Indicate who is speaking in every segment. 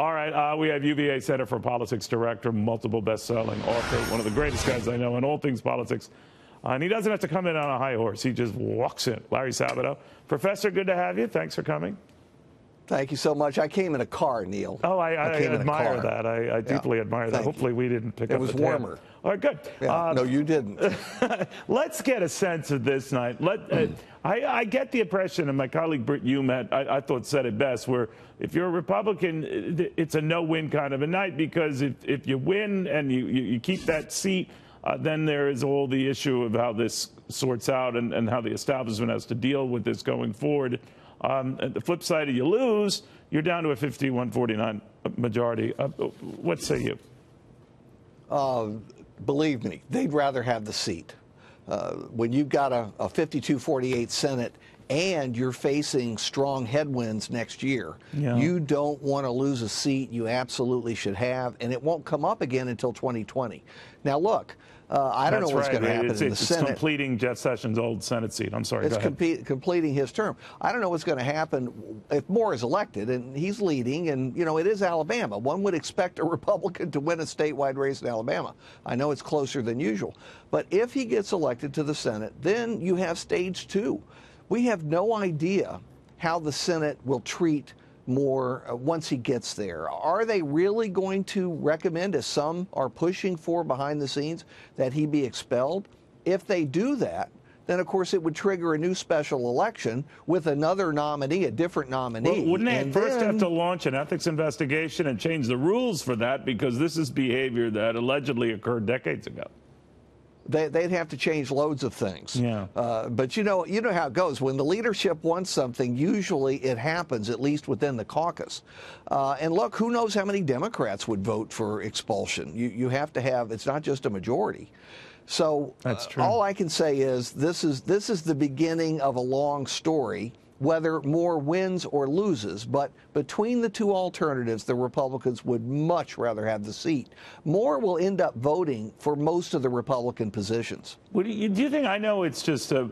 Speaker 1: All right, we have UVA Center for Politics Director, multiple best-selling author, one of the greatest guys I know in all things politics. And he doesn't have to come in on a high horse. He just walks in. Larry Sabato. Professor, good to have you. Thanks for coming.
Speaker 2: Thank you so much. I came in a car, Neil.
Speaker 1: Oh, I admire that. I deeply admire that. Hopefully we didn't pick up the tab.
Speaker 2: It was warmer.
Speaker 1: All right, good.
Speaker 2: Yeah, no, you didn't.
Speaker 1: Let's get a sense of this night. I get the impression, and my colleague Britt Hume I thought said it best, where if you're a Republican, it's a no-win kind of a night, because if you win and you keep that seat, then there is all the issue of how this sorts out and how the establishment has to deal with this going forward. At the flip side, if you lose, you're down to a 51-49 majority. What say you?
Speaker 2: Believe me, they'd rather have the seat. When you've got a 52-48 Senate and you're facing strong headwinds next year, you don't want to lose a seat you absolutely should have, and it won't come up again until 2020. Now, look, I don't know what's going to happen in the Senate.
Speaker 1: It's completing Jeff Sessions' old Senate seat. I'm sorry,
Speaker 2: it's completing his term. I don't know what's going to happen if Moore is elected, and he's leading, and, you know, it is Alabama. One would expect a Republican to win a statewide race in Alabama. I know it's closer than usual. But if he gets elected to the Senate, then you have stage two. We have no idea how the Senate will treat Moore once he gets there. Are they really going to recommend, as some are pushing for behind the scenes, that he be expelled? If they do that, then of course it would trigger a new special election with another nominee, a different nominee.
Speaker 1: Well, wouldn't they first have to launch an ethics investigation and change the rules for that, because this is behavior that allegedly occurred decades ago?
Speaker 2: They'd have to change loads of things.
Speaker 1: Yeah.
Speaker 2: But you know how it goes. When the leadership wants something, usually it happens, at least within the caucus. And look, who knows how many Democrats would vote for expulsion? You have to have, it's not just a majority. So
Speaker 1: that's true.
Speaker 2: All I can say is this is the beginning of a long story, whether Moore wins or loses. But between the two alternatives, the Republicans would much rather have the seat. Moore will end up voting for most of the Republican positions.
Speaker 1: Do you think, I know it's just a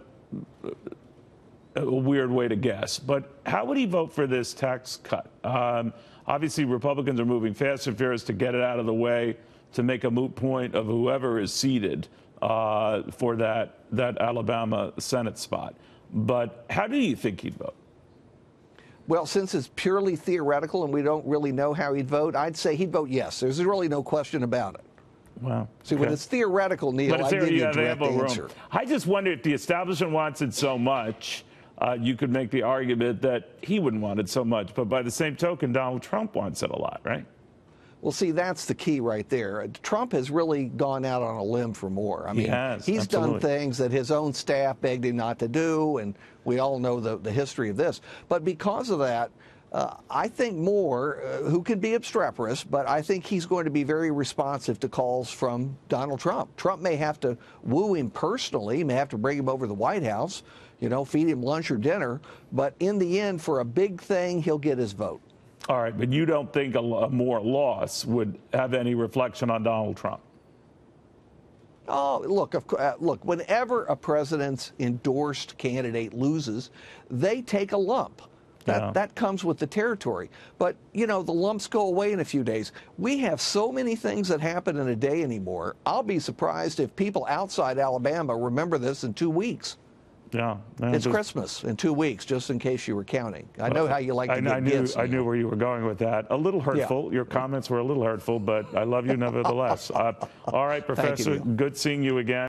Speaker 1: weird way to guess, but how would he vote for this tax cut? Obviously, Republicans are moving fast and furious to get it out of the way, to make a moot point of whoever is seated for that Alabama Senate spot. But how do you think he'd vote?
Speaker 2: Well, since it's purely theoretical and we don't really know how he'd vote, I'd say he'd vote yes. There's really no question about it.
Speaker 1: Wow.
Speaker 2: See, when it's theoretical, Neil, I give you a direct answer.
Speaker 1: I just wonder if the establishment wants it so much, you could make the argument that he wouldn't want it so much. But by the same token, Donald Trump wants it a lot, right?
Speaker 2: Well, see, that's the key right there. Trump has really gone out on a limb for Moore. I mean, he's done things that his own staff begged him not to do, and we all know the history of this. But because of that, I think Moore, who can be obstreperous, but I think he's going to be very responsive to calls from Donald Trump. Trump may have to woo him personally, he may have to bring him over to the White House, you know, feed him lunch or dinner, but in the end, for a big thing, he'll get his vote.
Speaker 1: All right, but you don't think a Moore loss would have any reflection on Donald Trump?
Speaker 2: Oh, look, whenever a president's endorsed candidate loses, they take a lump. That comes with the territory. But, you know, the lumps go away in a few days. We have so many things that happen in a day anymore. I'll be surprised if people outside Alabama remember this in 2 weeks.
Speaker 1: Yeah.
Speaker 2: It's Christmas in 2 weeks, just in case you were counting. I know how you like to get gifts.
Speaker 1: I knew where you were going with that. A little hurtful. Yeah. Your comments were a little hurtful, but I love you nevertheless. All right, Professor, good seeing you again.